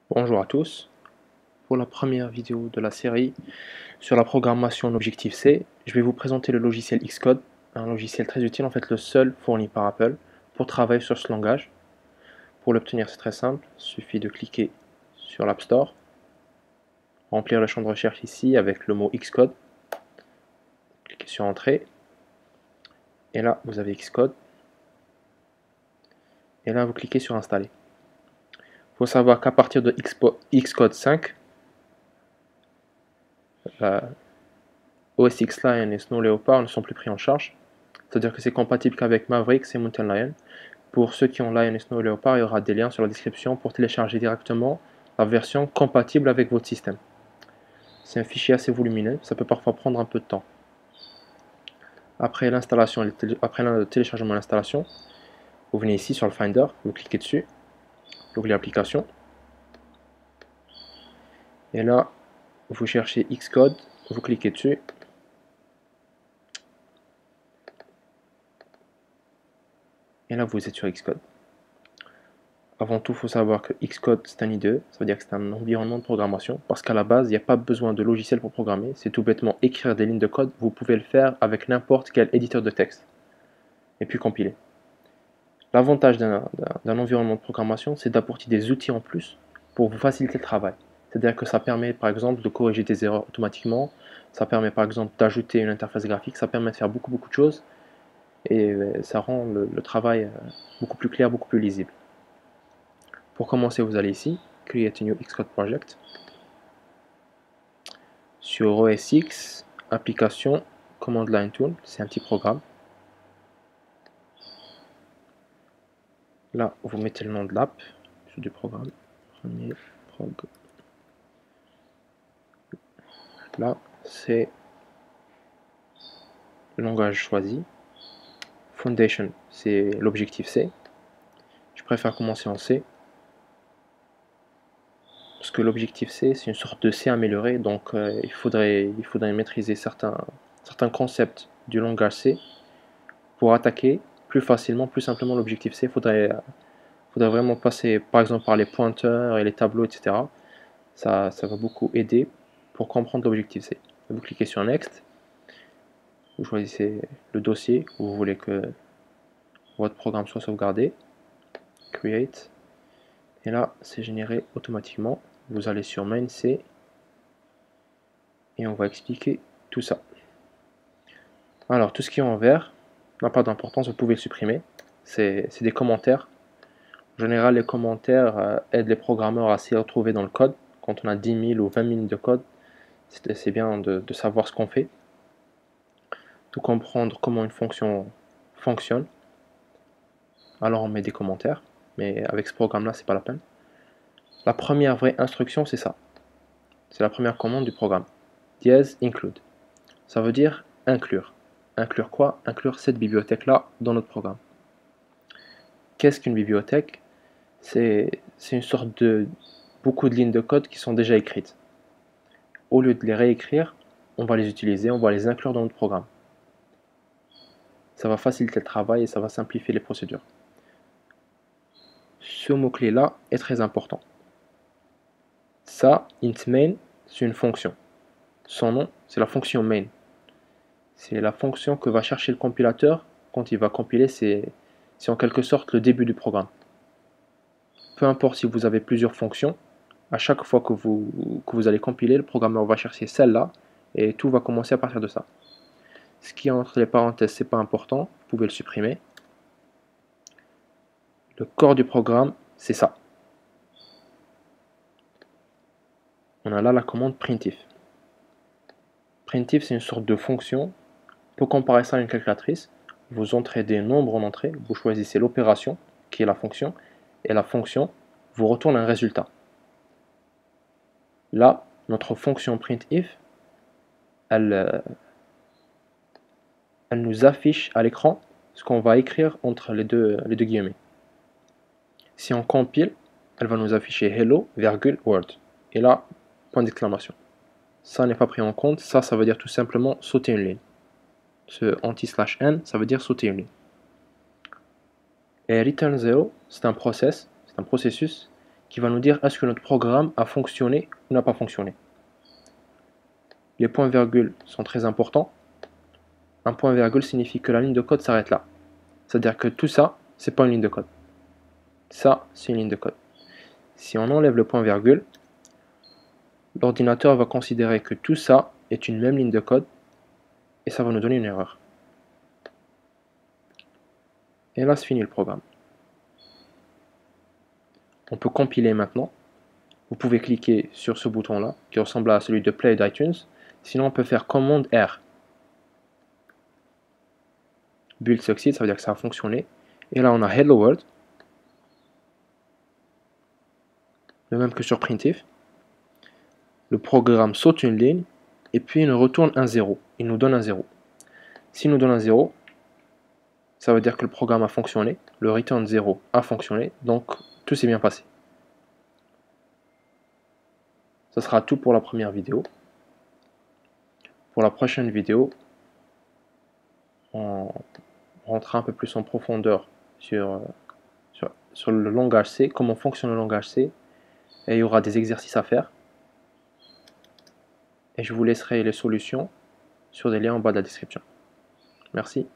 Bonjour à tous. Pour la première vidéo de la série sur la programmation en Objective-C, je vais vous présenter le logiciel Xcode, un logiciel très utile, en fait le seul fourni par Apple pour travailler sur ce langage. Pour l'obtenir, c'est très simple, il suffit de cliquer sur l'App Store, remplir le champ de recherche ici avec le mot Xcode, cliquez sur Entrée, et là vous avez Xcode, et là vous cliquez sur Installer. Il faut savoir qu'à partir de Xcode 5, OS X Lion et Snow Leopard ne sont plus pris en charge. C'est-à-dire que c'est compatible qu'avec Mavericks et Mountain Lion. Pour ceux qui ont Lion et Snow Leopard, il y aura des liens sur la description pour télécharger directement la version compatible avec votre système. C'est un fichier assez volumineux, ça peut parfois prendre un peu de temps. Après l'installation, après le téléchargement et l'installation, vous venez ici sur le Finder, vous cliquez dessus, vous ouvrez l'application, et là, vous cherchez Xcode, vous cliquez dessus, et là vous êtes sur Xcode. Avant tout, il faut savoir que Xcode c'est un IDE, ça veut dire que c'est un environnement de programmation, parce qu'à la base, il n'y a pas besoin de logiciel pour programmer, c'est tout bêtement écrire des lignes de code, vous pouvez le faire avec n'importe quel éditeur de texte, et puis compiler. L'avantage d'un environnement de programmation, c'est d'apporter des outils en plus pour vous faciliter le travail. C'est-à-dire que ça permet par exemple de corriger des erreurs automatiquement, ça permet par exemple d'ajouter une interface graphique, ça permet de faire beaucoup de choses, et ça rend le travail beaucoup plus clair, beaucoup plus lisible. Pour commencer, vous allez ici, Create a New Xcode Project. Sur OS X, Application, Command Line Tool, c'est un petit programme. Là, vous mettez le nom de l'app, du programme. Premier prog. Là, c'est le langage choisi. Foundation, c'est l'Objective-C. Je préfère commencer en C. Parce que l'Objective-C, c'est une sorte de C amélioré, donc il faudrait maîtriser certains concepts du langage C pour attaquer plus facilement, plus simplement l'Objective-C. Il faudrait vraiment passer par exemple par les pointeurs et les tableaux, etc. Ça va beaucoup aider pour comprendre l'Objective-C. Vous cliquez sur Next, vous choisissez le dossier où vous voulez que votre programme soit sauvegardé, Create, et là c'est généré automatiquement. Vous allez sur Main C et on va expliquer tout ça. Alors tout ce qui est en vert n'a pas d'importance, vous pouvez le supprimer. C'est des commentaires. En général, les commentaires aident les programmeurs à s'y retrouver dans le code. Quand on a 10 000 ou 20 000 de code, c'est bien de savoir ce qu'on fait, de comprendre comment une fonction fonctionne. Alors on met des commentaires, mais avec ce programme-là, c'est pas la peine. La première vraie instruction, c'est ça. C'est la première commande du programme. Dièse include. Ça veut dire inclure. Inclure quoi? Inclure cette bibliothèque-là dans notre programme. Qu'est-ce qu'une bibliothèque? C'est une sorte de beaucoup de lignes de code qui sont déjà écrites. Au lieu de les réécrire, on va les utiliser, on va les inclure dans notre programme. Ça va faciliter le travail et ça va simplifier les procédures. Ce mot-clé là est très important. Ça, int main, c'est une fonction. Son nom, c'est la fonction main. C'est la fonction que va chercher le compilateur quand il va compiler, c'est en quelque sorte le début du programme. Peu importe si vous avez plusieurs fonctions, à chaque fois que vous allez compiler, le programmeur va chercher celle-là et tout va commencer à partir de ça. Ce qui est entre les parenthèses, c'est pas important, vous pouvez le supprimer. Le corps du programme, c'est ça. On a là la commande printf. Printf, c'est une sorte de fonction. On peut comparer ça à une calculatrice. Vous entrez des nombres en entrée, vous choisissez l'opération, qui est la fonction, et la fonction vous retourne un résultat. Là, notre fonction printf, elle nous affiche à l'écran ce qu'on va écrire entre les deux guillemets. Si on compile, elle va nous afficher hello, virgule, word. Et là, point d'exclamation. Ça n'est pas pris en compte, ça veut dire tout simplement sauter une ligne. Ce anti/n, ça veut dire sauter une ligne. Et return 0, c'est un processus qui va nous dire est-ce que notre programme a fonctionné ou n'a pas fonctionné. Les points-virgules sont très importants. Un point-virgule signifie que la ligne de code s'arrête là. C'est-à-dire que tout ça, c'est pas une ligne de code. Ça, c'est une ligne de code. Si on enlève le point-virgule, l'ordinateur va considérer que tout ça est une même ligne de code et ça va nous donner une erreur. Et là, c'est fini le programme. On peut compiler maintenant. Vous pouvez cliquer sur ce bouton-là, qui ressemble à celui de Play d'iTunes. Sinon, on peut faire commande R. Build succeed, ça veut dire que ça a fonctionné. Et là, on a Hello World. Le même que sur printf. Le programme saute une ligne et puis il nous retourne un 0. Il nous donne un 0. S'il nous donne un 0, ça veut dire que le programme a fonctionné. Le return 0 a fonctionné. Donc, tout s'est bien passé. Ce sera tout pour la première vidéo. Pour la prochaine vidéo, on rentrera un peu plus en profondeur sur le langage C, comment fonctionne le langage C, et il y aura des exercices à faire. Et je vous laisserai les solutions sur des liens en bas de la description. Merci.